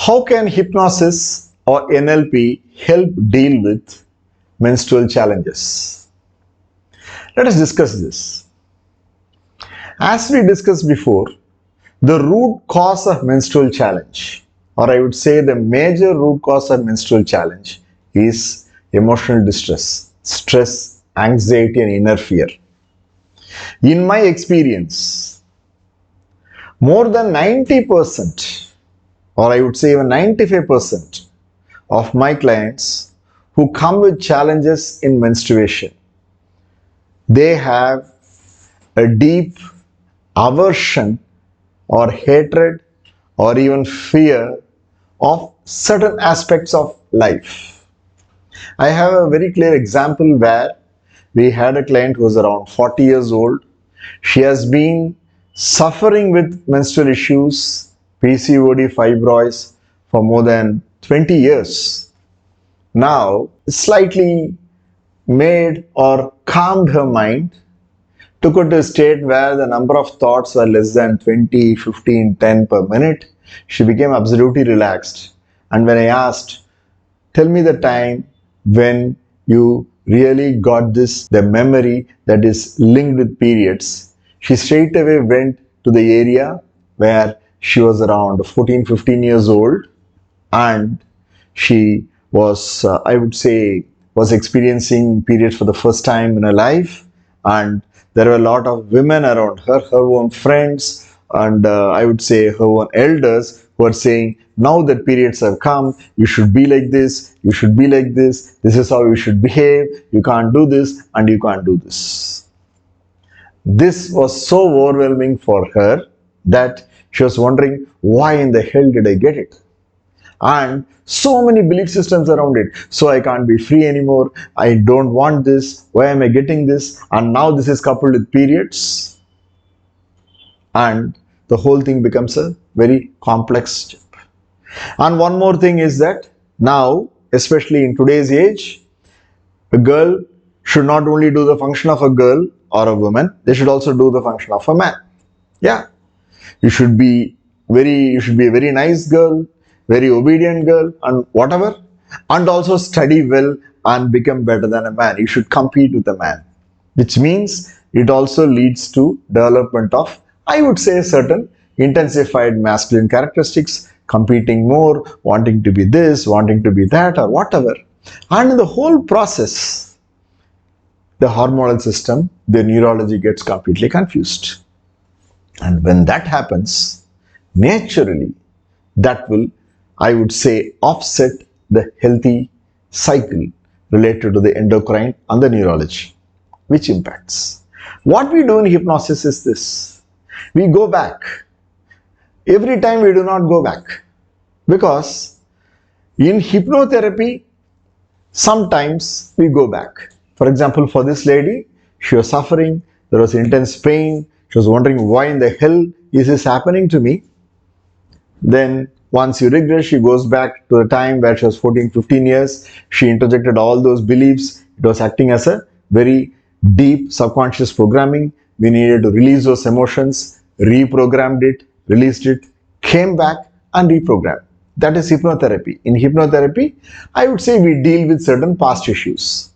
How can hypnosis or NLP help deal with menstrual challenges? Let us discuss this. As we discussed before, the root cause of menstrual challenge, or I would say the major root cause of menstrual challenge, is emotional distress, stress, anxiety, and inner fear. In my experience, more than 90%, or I would say even 95% of my clients who come with challenges in menstruation, they have a deep aversion or hatred or even fear of certain aspects of life. I have a very clear example where we had a client who was around 40 years old. She has been suffering with menstrual issues, PCOD, fibroids for more than 20 years. Now, slightly made or calmed her mind, took her to a state where the number of thoughts were less than 20, 15, 10 per minute. She became absolutely relaxed. And when I asked, tell me the time when you really got the memory that is linked with periods, she straight away went to the area where she was around 14, 15 years old, and she was, I would say, was experiencing periods for the first time in her life. And there were a lot of women around her, her own friends, and I would say her own elders who are saying, now that periods have come, you should be like this, you should be like this is how you should behave, you can't do this and you can't do this. This was so overwhelming for her that she was wondering, why in the hell did I get it? And so many belief systems around it. So I can't be free anymore. I don't want this. Why am I getting this? And now this is coupled with periods. And the whole thing becomes a very complex step. And one more thing is that now, especially in today's age, a girl should not only do the function of a girl or a woman, they should also do the function of a man. Yeah. You should be a very nice girl, very obedient girl, and whatever, and also study well and become better than a man. You should compete with a man, which means it also leads to development of, I would say, certain intensified masculine characteristics, competing more, wanting to be this, wanting to be that, or whatever. And in the whole process, the hormonal system, the neurology gets completely confused. And when that happens, naturally, that will, I would say, offset the healthy cycle related to the endocrine and the neurology, which impacts. What we do in hypnosis is this. We go back. Every time we do not go back. Because in hypnotherapy, sometimes we go back. For example, for this lady, she was suffering, there was intense pain, she was wondering, why in the hell is this happening to me? Then once you regress, she goes back to the time where she was 14, 15 years. She interjected all those beliefs. It was acting as a very deep subconscious programming. We needed to release those emotions, reprogrammed it, released it, came back and reprogrammed. That is hypnotherapy. In hypnotherapy, I would say we deal with certain past issues.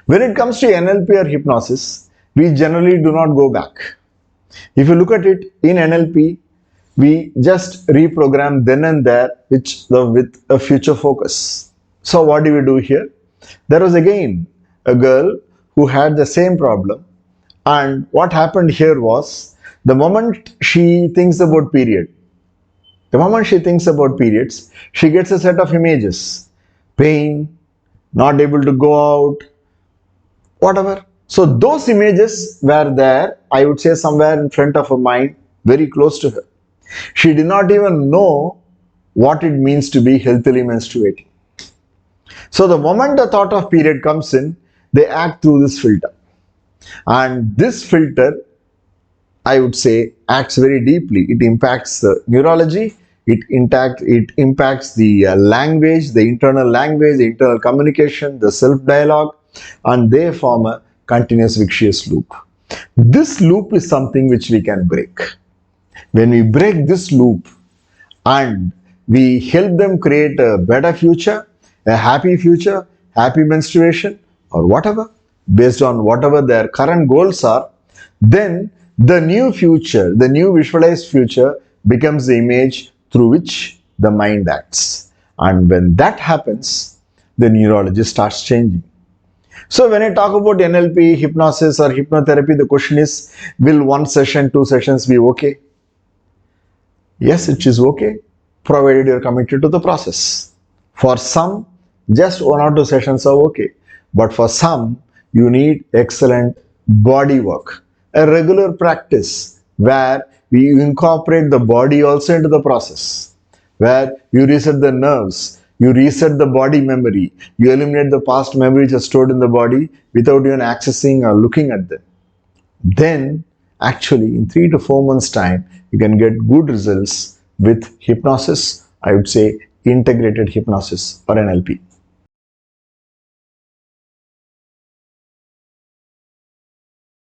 When it comes to NLP or hypnosis, we generally do not go back. If you look at it, in NLP, we just reprogram then and there with a future focus. So what do we do here? There was again a girl who had the same problem, and what happened here was, the moment she thinks about periods, she gets a set of images. Pain, not able to go out, whatever. So those images were there, I would say, somewhere in front of her mind, very close to her. She did not even know what it means to be healthily menstruating. So the moment the thought of period comes in, they act through this filter. And this filter, I would say, acts very deeply. It impacts the neurology, it impacts the language, the internal communication, the self-dialogue, and they form a continuous vicious loop. This loop is something which we can break. When we break this loop and we help them create a better future, a happy menstruation, or whatever, based on whatever their current goals are, then the new future, the new visualized future becomes the image through which the mind acts. And when that happens, the neurology starts changing. So when I talk about NLP, hypnosis or hypnotherapy, the question is, will one session, two sessions be okay? Yes, it is okay, provided you are committed to the process. For some, just one or two sessions are okay. But for some, you need excellent body work, a regular practice where we incorporate the body also into the process, where you reset the nerves, you reset the body memory, you eliminate the past memories are stored in the body without even accessing or looking at them. Then actually in 3 to 4 months time you can get good results with hypnosis. I would say integrated hypnosis or NLP.